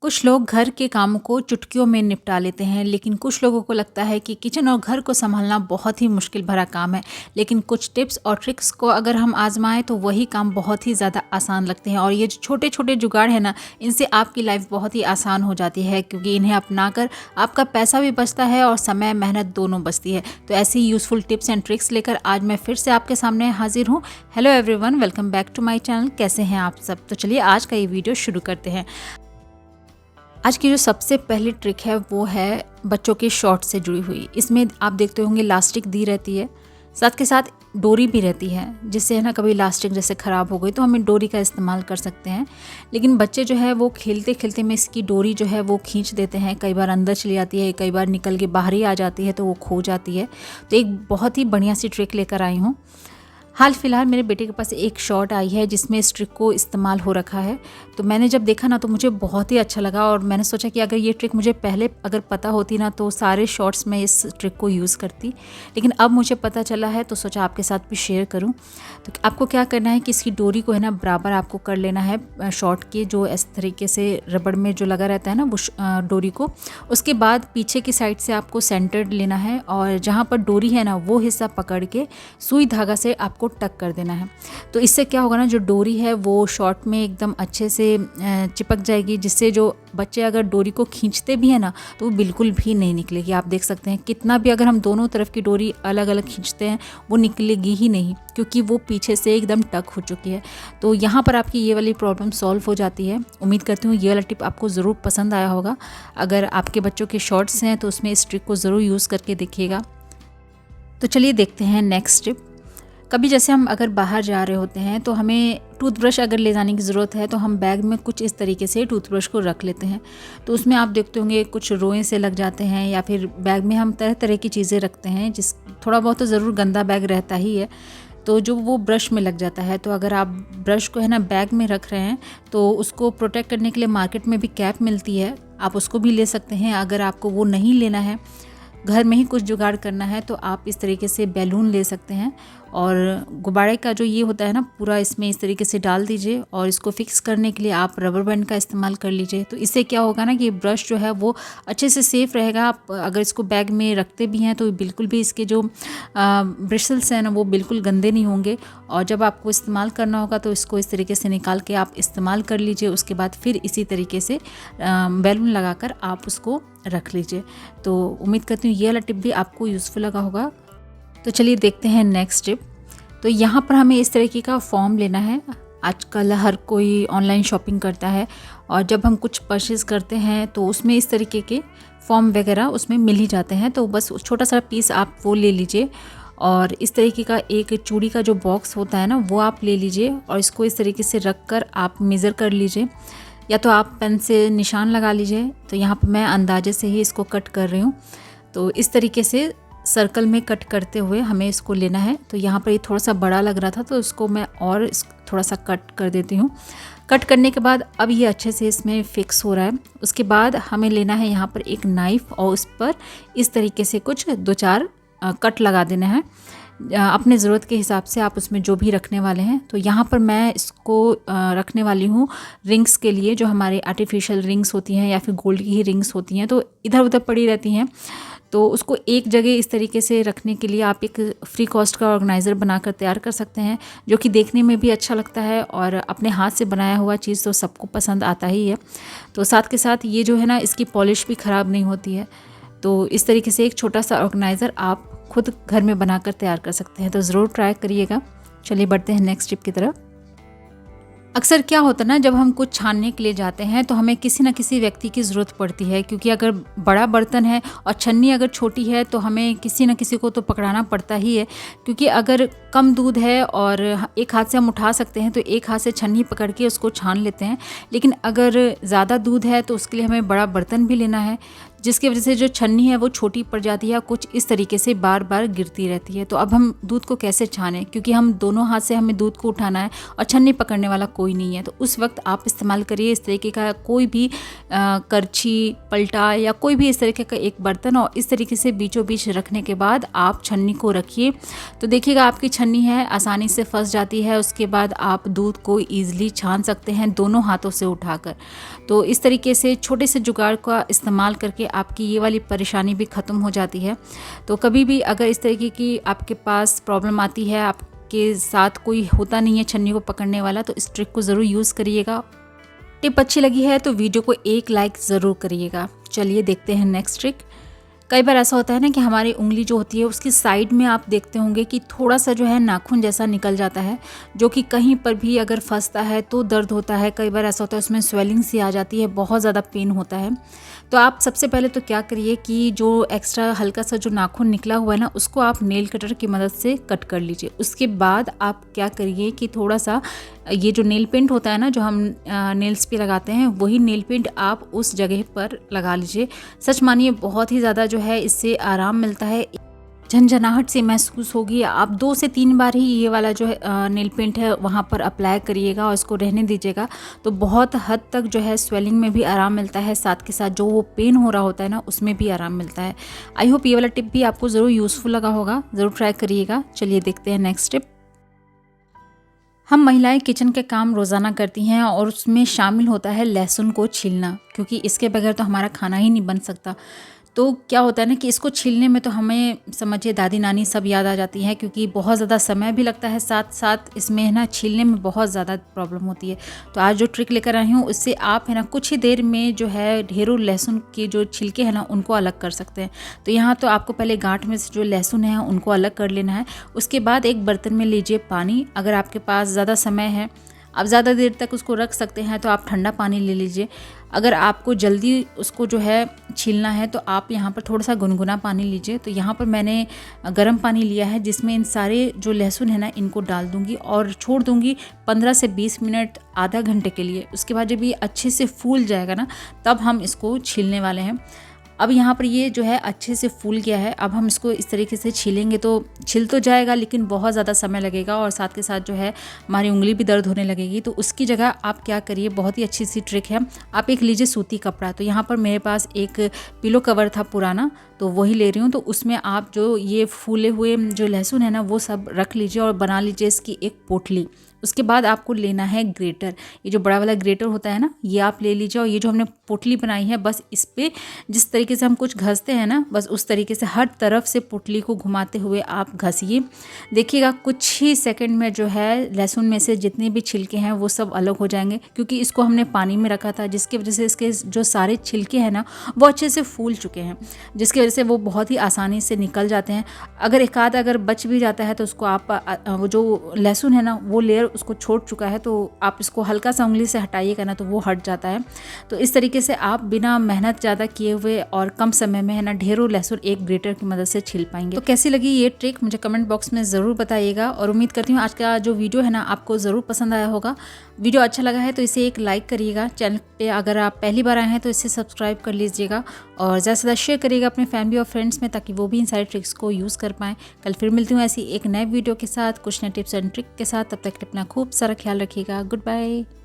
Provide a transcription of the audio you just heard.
कुछ लोग घर के कामों को चुटकियों में निपटा लेते हैं, लेकिन कुछ लोगों को लगता है कि किचन और घर को संभालना बहुत ही मुश्किल भरा काम है। लेकिन कुछ टिप्स और ट्रिक्स को अगर हम आजमाएं तो वही काम बहुत ही ज़्यादा आसान लगते हैं। और ये जो छोटे छोटे जुगाड़ है ना, इनसे आपकी लाइफ बहुत ही आसान हो जाती है, क्योंकि इन्हें अपनाकर आपका पैसा भी बचता है और समय मेहनत दोनों बचती है। तो ऐसी यूज़फुल टिप्स एंड ट्रिक्स लेकर आज मैं फिर से आपके सामने हाजिर हूँ। Hello everyone, welcome back to my channel. कैसे हैं आप सब? तो चलिए आज का ये वीडियो शुरू करते हैं। आज की जो सबसे पहली ट्रिक है वो है बच्चों के शॉर्ट से जुड़ी हुई। इसमें आप देखते होंगे इलास्टिक दी रहती है, साथ के साथ डोरी भी रहती है, जिससे है ना कभी इलास्टिक जैसे ख़राब हो गई तो हम डोरी का इस्तेमाल कर सकते हैं। लेकिन बच्चे जो है वो खेलते खेलते में इसकी डोरी जो है वो खींच देते हैं। कई बार अंदर चली जाती है, कई बार निकल के बाहर ही आ जाती है, तो वो खो जाती है। तो एक बहुत ही बढ़िया सी ट्रिक लेकर आई हूँ। हाल फिलहाल मेरे बेटे के पास एक शॉर्ट आई है जिसमें इस ट्रिक को इस्तेमाल हो रखा है। तो मैंने जब देखा ना तो मुझे बहुत ही अच्छा लगा, और मैंने सोचा कि अगर ये ट्रिक मुझे पहले अगर पता होती ना तो सारे शॉर्ट्स में इस ट्रिक को यूज़ करती। लेकिन अब मुझे पता चला है तो सोचा आपके साथ भी शेयर करूं। तो आपको क्या करना है कि इसकी डोरी को है ना बराबर आपको कर लेना है शॉर्ट के, जो इस तरीके से रबड़ में जो लगा रहता है ना वो डोरी को। उसके बाद पीछे की साइड से आपको सेंटर्ड लेना है, और जहाँ पर डोरी है ना वो हिस्सा पकड़ के सुई धागा से आपको टक कर देना है। तो इससे क्या होगा ना, जो डोरी है वो शॉर्ट में एकदम अच्छे से चिपक जाएगी, जिससे जो बच्चे अगर डोरी को खींचते भी हैं ना तो वो बिल्कुल भी नहीं निकलेगी। आप देख सकते हैं कितना भी अगर हम दोनों तरफ की डोरी अलग अलग खींचते हैं वो निकलेगी ही नहीं, क्योंकि वो पीछे से एकदम टक हो चुकी है। तो यहाँ पर आपकी ये वाली प्रॉब्लम सॉल्व हो जाती है। उम्मीद करती हूँ ये वाला टिप आपको ज़रूर पसंद आया होगा। अगर आपके बच्चों के शॉर्ट्स हैं तो उसमें इस ट्रिक को ज़रूर यूज़ करके देखिएगा। तो चलिए देखते हैं नेक्स्ट टिप। कभी जैसे हम अगर बाहर जा रहे होते हैं तो हमें टूथब्रश अगर ले जाने की ज़रूरत है, तो हम बैग में कुछ इस तरीके से टूथब्रश को रख लेते हैं। तो उसमें आप देखते होंगे कुछ रोएं से लग जाते हैं, या फिर बैग में हम तरह तरह की चीज़ें रखते हैं, जिस थोड़ा बहुत तो ज़रूर गंदा बैग रहता ही है, तो जो वो ब्रश में लग जाता है। तो अगर आप ब्रश को है ना बैग में रख रहे हैं तो उसको प्रोटेक्ट करने के लिए मार्केट में भी कैप मिलती है, आप उसको भी ले सकते हैं। अगर आपको वो नहीं लेना है, घर में ही कुछ जुगाड़ करना है, तो आप इस तरीके से बैलून ले सकते हैं, और गुब्बारे का जो ये होता है ना पूरा इसमें इस तरीके से डाल दीजिए, और इसको फिक्स करने के लिए आप रबर बैंड का इस्तेमाल कर लीजिए। तो इससे क्या होगा ना कि ब्रश जो है वो अच्छे से सेफ़ रहेगा। आप अगर इसको बैग में रखते भी हैं तो बिल्कुल भी इसके जो ब्रिसल्स हैं ना वो बिल्कुल गंदे नहीं होंगे, और जब आपको इस्तेमाल करना होगा तो इसको इस तरीके से निकाल के आप इस्तेमाल कर लीजिए। उसके बाद फिर इसी तरीके से बैलून लगाकर आप उसको रख लीजिए। तो उम्मीद करती हूँ ये वाला टिप भी आपको यूज़फुल लगा होगा। तो चलिए देखते हैं नेक्स्ट टिप। तो यहाँ पर हमें इस तरीके का फॉर्म लेना है। आजकल हर कोई ऑनलाइन शॉपिंग करता है, और जब हम कुछ परचेज़ करते हैं तो उसमें इस तरीके के फॉर्म वगैरह उसमें मिल ही जाते हैं। तो बस छोटा सा पीस आप वो ले लीजिए, और इस तरीके का एक चूड़ी का जो बॉक्स होता है ना वो आप ले लीजिए, और इसको इस तरीके से रख कर आप मेज़र कर लीजिए, या तो आप पेन से निशान लगा लीजिए। तो यहाँ पर मैं अंदाजे से ही इसको कट कर रही हूँ। तो इस तरीके से सर्कल में कट करते हुए हमें इसको लेना है। तो यहाँ पर ये थोड़ा सा बड़ा लग रहा था तो इसको मैं और थोड़ा सा कट कर देती हूँ। कट करने के बाद अब ये अच्छे से इसमें फिक्स हो रहा है। उसके बाद हमें लेना है यहाँ पर एक नाइफ़, और उस पर इस तरीके से कुछ 2-4 कट लगा देना है। अपने ज़रूरत के हिसाब से आप उसमें जो भी रखने वाले हैं। तो यहाँ पर मैं इसको रखने वाली हूँ रिंग्स के लिए, जो हमारे आर्टिफिशियल रिंग्स होती हैं या फिर गोल्ड की ही रिंग्स होती हैं, तो इधर उधर पड़ी रहती हैं। तो उसको एक जगह इस तरीके से रखने के लिए आप एक फ्री कॉस्ट का ऑर्गेनाइज़र बनाकर तैयार कर सकते हैं, जो कि देखने में भी अच्छा लगता है, और अपने हाथ से बनाया हुआ चीज़ तो सबको पसंद आता ही है। तो साथ के साथ ये जो है ना इसकी पॉलिश भी ख़राब नहीं होती है। तो इस तरीके से एक छोटा सा ऑर्गेनाइज़र आप खुद घर में बनाकर तैयार कर सकते हैं। तो ज़रूर ट्राई करिएगा। चलिए बढ़ते हैं नेक्स्ट टिप की तरफ। अक्सर क्या होता है ना, जब हम कुछ छानने के लिए जाते हैं तो हमें किसी न किसी व्यक्ति की ज़रूरत पड़ती है, क्योंकि अगर बड़ा बर्तन है और छन्नी अगर छोटी है तो हमें किसी न किसी को तो पकड़ाना पड़ता ही है। क्योंकि अगर कम दूध है और एक हाथ से हम उठा सकते हैं तो एक हाथ से छन्नी पकड़ के उसको छान लेते हैं, लेकिन अगर ज़्यादा दूध है तो उसके लिए हमें बड़ा बर्तन भी लेना है। जिसकी वजह से जो छन्नी है वो छोटी पड़ जाती है, कुछ इस तरीके से बार बार गिरती रहती है। तो अब हम दूध को कैसे छानें, क्योंकि हम दोनों हाथ से हमें दूध को उठाना है और छन्नी पकड़ने वाला कोई नहीं है। तो उस वक्त आप इस्तेमाल करिए इस तरीके का कोई भी करछी, पलटा या कोई भी इस तरीके का एक बर्तन, और इस तरीके से बीचों बीच रखने के बाद आप छन्नी को रखिए। तो देखिएगा आपकी छन्नी है आसानी से फंस जाती है। उसके बाद आप दूध को ईजिली छान सकते हैं दोनों हाथों से उठाकर। तो इस तरीके से छोटे से जुगाड़ का इस्तेमाल करके आपकी ये वाली परेशानी भी ख़त्म हो जाती है। तो कभी भी अगर इस तरीके की आपके पास प्रॉब्लम आती है, आपके साथ कोई होता नहीं है छन्नी को पकड़ने वाला, तो इस ट्रिक को ज़रूर यूज़ करिएगा। टिप अच्छी लगी है तो वीडियो को एक लाइक ज़रूर करिएगा। चलिए देखते हैं नेक्स्ट ट्रिक। कई बार ऐसा होता है ना कि हमारी उंगली जो होती है उसकी साइड में आप देखते होंगे कि थोड़ा सा जो है नाखून जैसा निकल जाता है, जो कि कहीं पर भी अगर फंसता है तो दर्द होता है। कई बार ऐसा होता है उसमें स्वेलिंग सी आ जाती है, बहुत ज़्यादा पेन होता है। तो आप सबसे पहले तो क्या करिए कि जो एक्स्ट्रा हल्का सा जो नाखून निकला हुआ है ना, उसको आप नेल कटर की मदद से कट कर लीजिए। उसके बाद आप क्या करिए कि थोड़ा सा ये जो नेल पेंट होता है ना, जो हम नेल्स पे लगाते हैं, वही नेल पेंट आप उस जगह पर लगा लीजिए। सच मानिए बहुत ही ज़्यादा जो है इससे आराम मिलता है, झंझनाहट से महसूस होगी। आप 2 से 3 बार ही ये वाला जो है नेल पेंट है वहाँ पर अप्लाई करिएगा और इसको रहने दीजिएगा। तो बहुत हद तक जो है स्वेलिंग में भी आराम मिलता है, साथ के साथ जो वो पेन हो रहा होता है ना उसमें भी आराम मिलता है। आई होप ये वाला टिप भी आपको ज़रूर यूज़फुल लगा होगा, ज़रूर ट्राई करिएगा। चलिए देखते हैं नेक्स्ट टिप। हम महिलाएं किचन के काम रोज़ाना करती हैं और उसमें शामिल होता है लहसुन को छीलना, क्योंकि इसके बगैर तो हमारा खाना ही नहीं बन सकता। तो क्या होता है ना कि इसको छीलने में तो हमें समझिए दादी नानी सब याद आ जाती हैं, क्योंकि बहुत ज़्यादा समय भी लगता है, साथ साथ इसमें है ना छीलने में बहुत ज़्यादा प्रॉब्लम होती है। तो आज जो ट्रिक लेकर आई हूँ उससे आप है ना कुछ ही देर में जो है ढेरों लहसुन के जो छिलके हैं ना उनको अलग कर सकते हैं। तो यहाँ तो आपको पहले गांठ में से जो लहसुन है उनको अलग कर लेना है। उसके बाद एक बर्तन में लीजिए पानी। अगर आपके पास ज़्यादा समय है, आप ज़्यादा देर तक उसको रख सकते हैं, तो आप ठंडा पानी ले लीजिए। अगर आपको जल्दी उसको जो है छीलना है तो आप यहाँ पर थोड़ा सा गुनगुना पानी लीजिए। तो यहाँ पर मैंने गर्म पानी लिया है, जिसमें इन सारे जो लहसुन है ना इनको डाल दूँगी और छोड़ दूँगी 15 से 20 मिनट, आधा घंटे के लिए। उसके बाद जब ये अच्छे से फूल जाएगा ना, तब हम इसको छीलने वाले हैं। अब यहाँ पर ये जो है अच्छे से फूल गया है। अब हम इसको इस तरीके से छीलेंगे तो छिल तो जाएगा, लेकिन बहुत ज़्यादा समय लगेगा और साथ के साथ जो है हमारी उंगली भी दर्द होने लगेगी। तो उसकी जगह आप क्या करिए, बहुत ही अच्छी सी ट्रिक है। आप एक लीजिए सूती कपड़ा। तो यहाँ पर मेरे पास एक पिलो कवर था पुराना, तो वही ले रही हूँ। तो उसमें आप जो ये फूले हुए जो लहसुन है ना वो सब रख लीजिए और बना लीजिए इसकी एक पोटली। उसके बाद आपको लेना है ग्रेटर। ये जो बड़ा वाला ग्रेटर होता है ना, ये आप ले लीजिए और ये जो हमने पोटली बनाई है, बस इस पे जिस तरीके से हम कुछ घसते हैं ना, बस उस तरीके से हर तरफ से पोटली को घुमाते हुए आप घसिए। देखिएगा कुछ ही सेकंड में जो है लहसुन में से जितने भी छिलके हैं वो सब अलग हो जाएंगे, क्योंकि इसको हमने पानी में रखा था, जिसकी वजह से इसके जो सारे छिलके हैं ना वो अच्छे से फूल चुके हैं, जिसकी वजह से वो बहुत ही आसानी से निकल जाते हैं। अगर बच भी जाता है तो उसको आप वो जो लहसुन है ना वो लेयर उसको छोड़ चुका है, तो आप इसको हल्का सा उंगली से हटाइएगा ना तो वो हट जाता है। तो इस तरीके से आप बिना मेहनत ज़्यादा किए हुए और कम समय में है ना ढेरों लहसुन एक ग्रेटर की मदद से छील पाएंगे। तो कैसी लगी ये ट्रिक मुझे कमेंट बॉक्स में ज़रूर बताइएगा, और उम्मीद करती हूँ आज का जो वीडियो है ना आपको ज़रूर पसंद आया होगा। वीडियो अच्छा लगा है तो इसे एक लाइक करिएगा। चैनल पे अगर आप पहली बार आए हैं तो इसे सब्सक्राइब कर लीजिएगा और ज़्यादा से ज़्यादा शेयर करिएगा अपने फैमिली और फ्रेंड्स में, ताकि वो भी इन सारी ट्रिक्स को यूज़ कर पाएँ। कल फिर मिलती हूँ ऐसी एक नए वीडियो के साथ, कुछ नए टिप्स एंड ट्रिक के साथ। तब तक अपना खूब सारा ख्याल रखिएगा। Good bye.